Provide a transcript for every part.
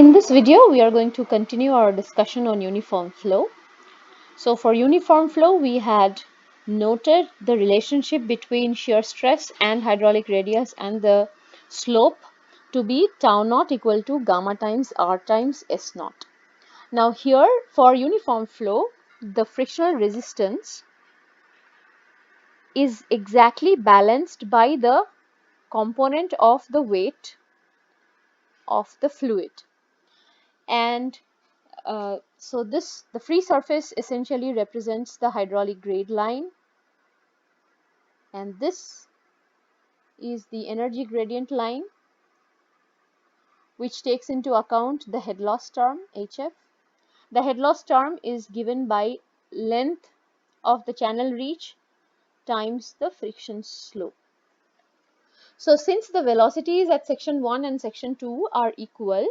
In this video, we are going to continue our discussion on uniform flow. So for uniform flow, we had noted the relationship between shear stress and hydraulic radius and the slope to be tau naught equal to gamma times r times s naught. Now here for uniform flow, the frictional resistance is exactly balanced by the component of the weight of the fluid. And so the free surface essentially represents the hydraulic grade line, and this is the energy gradient line, which takes into account the head loss term HF. The head loss term is given by length of the channel reach times the friction slope. So since the velocities at section 1 and section 2 are equal,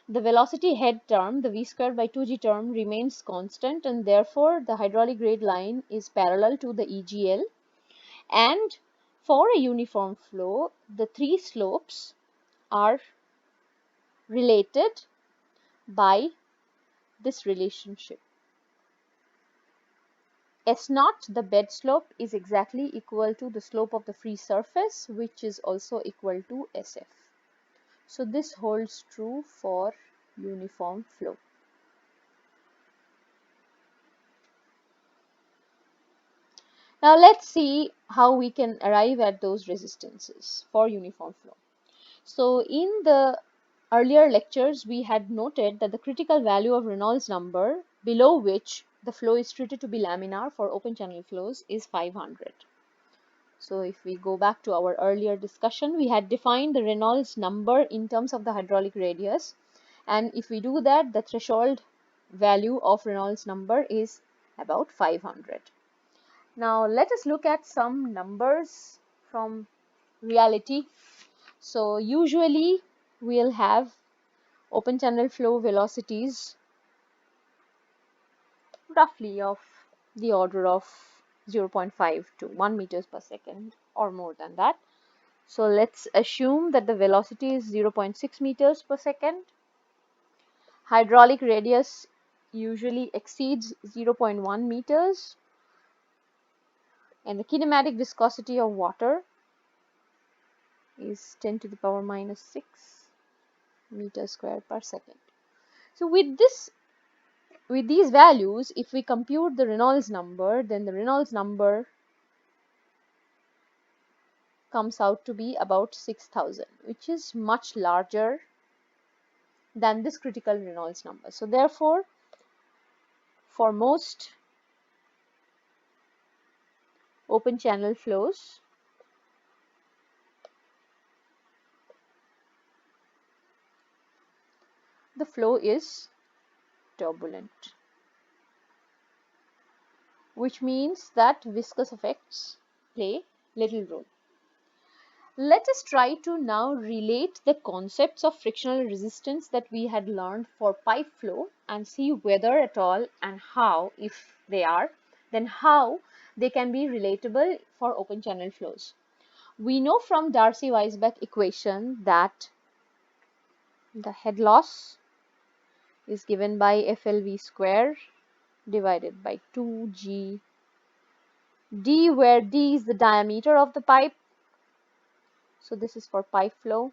the velocity head term, the v squared by 2g term, remains constant, and therefore the hydraulic grade line is parallel to the EGL. And for a uniform flow, the three slopes are related by this relationship. S naught, the bed slope, is exactly equal to the slope of the free surface, which is also equal to SF. So this holds true for uniform flow. Now let's see how we can arrive at those resistances for uniform flow. So in the earlier lectures, we had noted that the critical value of Reynolds number below which the flow is treated to be laminar for open channel flows is 500. So if we go back to our earlier discussion, we had defined the Reynolds number in terms of the hydraulic radius, and if we do that, the threshold value of Reynolds number is about 500. Now let us look at some numbers from reality. So usually we'll have open channel flow velocities roughly of the order of 0.5 to 1 meters per second or more than that. So let's assume that the velocity is 0.6 meters per second. Hydraulic radius usually exceeds 0.1 meters, and the kinematic viscosity of water is 10 to the power minus 6 meters square per second. So with these values, if we compute the Reynolds number, then the Reynolds number comes out to be about 6,000, which is much larger than this critical Reynolds number. So therefore, for most open channel flows, the flow is turbulent, which means that viscous effects play little role. Let us try to now relate the concepts of frictional resistance that we had learned for pipe flow and see whether at all and how, if they are, then how they can be relatable for open channel flows. We know from Darcy-Weisbach equation that the head loss is given by FLV square divided by 2G D, where D is the diameter of the pipe. So this is for pipe flow.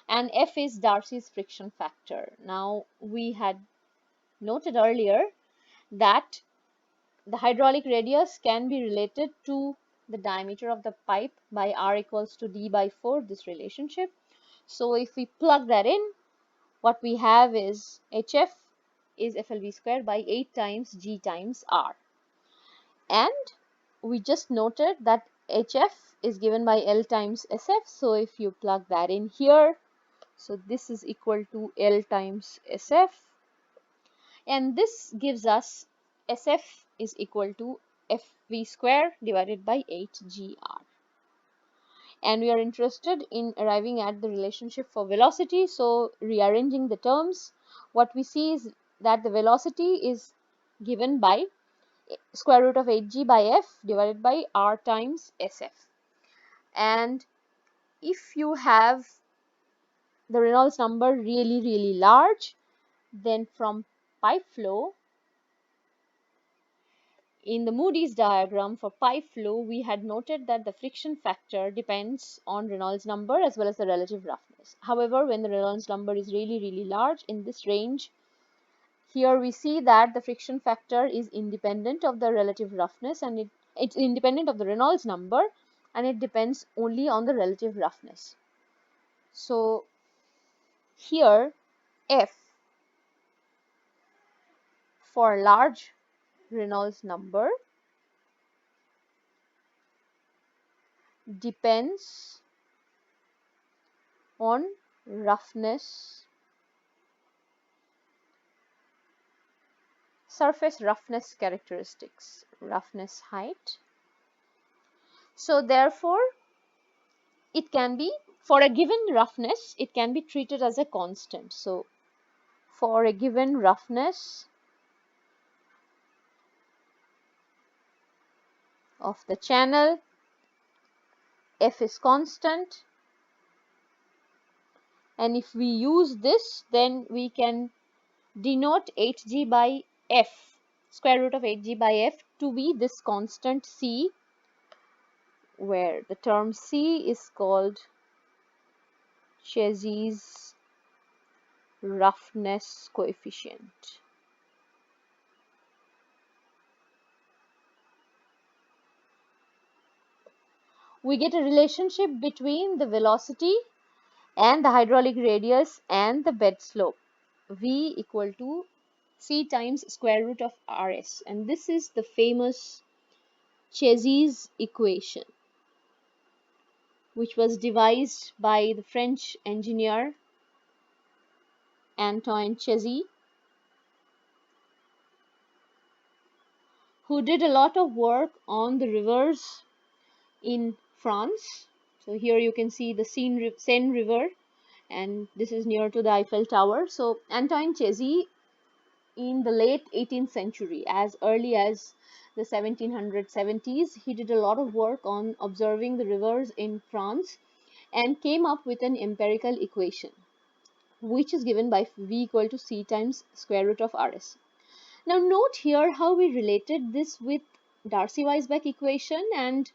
And F is Darcy's friction factor. Now we had noted earlier that the hydraulic radius can be related to the diameter of the pipe by R equals to D by 4, this relationship. So if we plug that in, what we have is HF is FLV square by 8 times G times R. And we just noted that HF is given by L times SF. So if you plug that in here, so this is equal to L times SF, and this gives us SF is equal to FV square divided by 8GR. And we are interested in arriving at the relationship for velocity. So rearranging the terms, what we see is that the velocity is given by square root of 8g by f divided by r times sf. And if you have the Reynolds number really large, then from pipe flow, in the Moody's diagram for pipe flow, we had noted that the friction factor depends on Reynolds number as well as the relative roughness. However, when the Reynolds number is really large in this range, here we see that the friction factor is independent of the relative roughness, and it's independent of the Reynolds number, and it depends only on the relative roughness. So here F for large Reynolds number depends on roughness, surface roughness characteristics, roughness height. So therefore, it can be, for a given roughness, it can be treated as a constant. So for a given roughness of the channel, F is constant, and if we use this, then we can denote Hg by F, square root of Hg by F, to be this constant C, where the term C is called Chezy's roughness coefficient. We get a relationship between the velocity and the hydraulic radius and the bed slope, V equal to C times square root of Rs, and this is the famous Chezy's equation, which was devised by the French engineer Antoine Chezy, who did a lot of work on the rivers in France. So here you can see the Seine River, and this is near to the Eiffel Tower. So Antoine Chezy, in the late 18th century, as early as the 1770s, he did a lot of work on observing the rivers in France and came up with an empirical equation, which is given by V equal to C times square root of Rs. Now note here how we related this with Darcy-Weisbach equation, and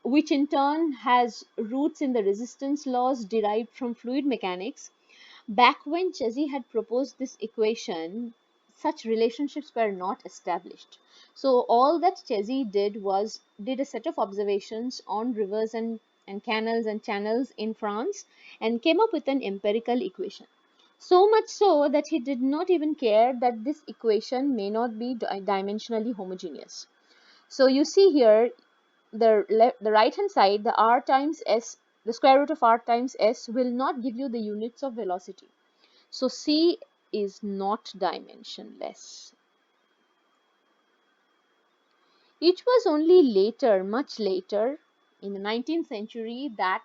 which in turn has roots in the resistance laws derived from fluid mechanics. Back when Chezy had proposed this equation, such relationships were not established. So all that Chezy did a set of observations on rivers and canals and channels in France and came up with an empirical equation. So much so that he did not even care that this equation may not be dimensionally homogeneous. So you see here, the right hand side, the r times s, the square root of r times s will not give you the units of velocity. So C is not dimensionless. It was only later, much later, in the 19th century, that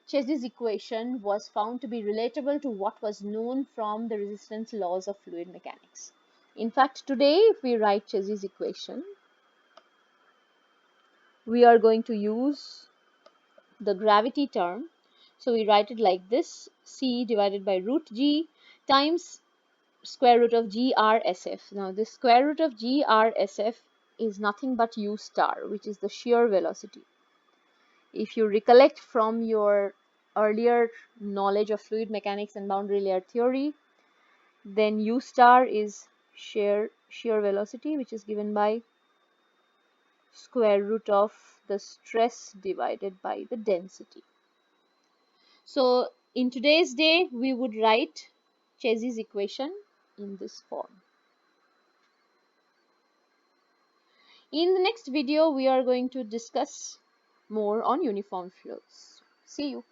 Chezy's equation was found to be relatable to what was known from the resistance laws of fluid mechanics. In fact, today, if we write Chezy's equation, we are going to use the gravity term. So we write it like this: C divided by root G times square root of GRSF. Now this square root of GRSF is nothing but U star, which is the shear velocity. If you recollect from your earlier knowledge of fluid mechanics and boundary layer theory, then U star is shear velocity, which is given by square root of the stress divided by the density. So in today's day, we would write Chezy's equation in this form. In the next video, we are going to discuss more on uniform flows. See you.